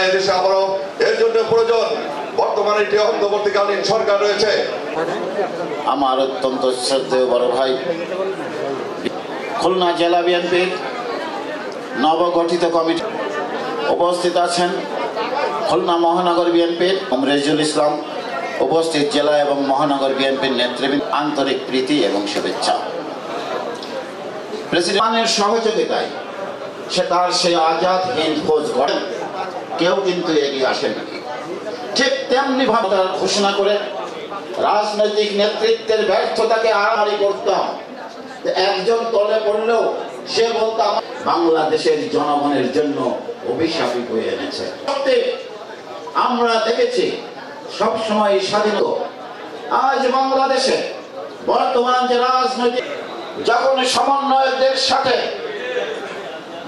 এদেশে আবারও এর জন্য প্রয়োজন বর্তমানে একটি অন্তর্বর্তীকালীন সরকার রয়েছে। আমার অত্যন্ত শ্রদ্ধেয় বড় ভাই খুলনা জেলা বিএনপির নবগঠিত কমিটি উপস্থিত আছেন, খুলনা মহানগর বিএনপির রেজুল ইসলাম উপস্থিত, জেলা এবং মহানগর বিএনপির নেতৃবৃন্দ আন্তরিক প্রীতি এবং শুভেচ্ছা। প্রেসিডেন্টের সহযোগিতায় সে তার সেই আজাদ হিন্দ ফৌজ গঠন কেউ কিন্তু এগিয়ে আসেনি। ঠিক তেমনি ভাবে ঘোষণা করে রাজনৈতিক নেতৃত্বের ব্যর্থতাকে আড়াআড়ি করতাম। একজন তলে পড়লেও সে বলতাম বাংলাদেশের জনগণের জন্য অভিশাপী হয়ে এনেছে। আমরা দেখেছি সবসময় স্বাধীনতা। আজ বাংলাদেশে বর্তমান যে রাজনৈতিক যখন সমন্বয়কদের সাথে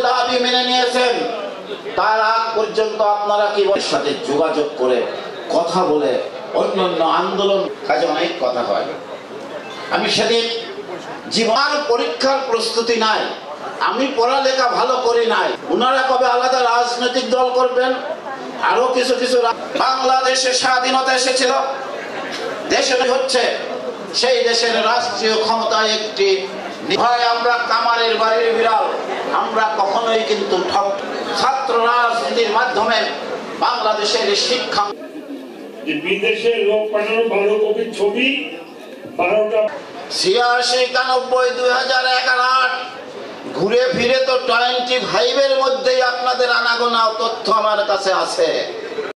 দাবি মেনে নিয়েছেন, তার আগ পর্যন্ত আপনারা কি সাথে যোগাযোগ করে কথা বলে অন্যান্য আন্দোলন কাজে অনেক কথা হয়। আমি সেদিন জীবন পরীক্ষার প্রস্তুতি নাই, আমি পড়ালেখা ভালো করি নাই, ওনারা কবে আলাদা রাজনৈতিক দল করবেন। আরো কিছু বাংলাদেশে স্বাধীনতা এসেছিল, দেশে হচ্ছে সেই দেশের রাষ্ট্রীয় ক্ষমতায় একটি নির্ভয়। আমরা কামারের বাড়ির বিড়াল, আমরা কখনোই কিন্তু ছাত্র রাজনীতির মাধ্যমে বাংলাদেশের শিক্ষা বিদেশে লোক পাঠানো 12 কপি ছবি 12টা 86, 91, 2001 আর 2008 ঘুরে ফিরে তো 25 এর মধ্যেই আপনাদের আনাগোনা তথ্য আমার কাছে আছে।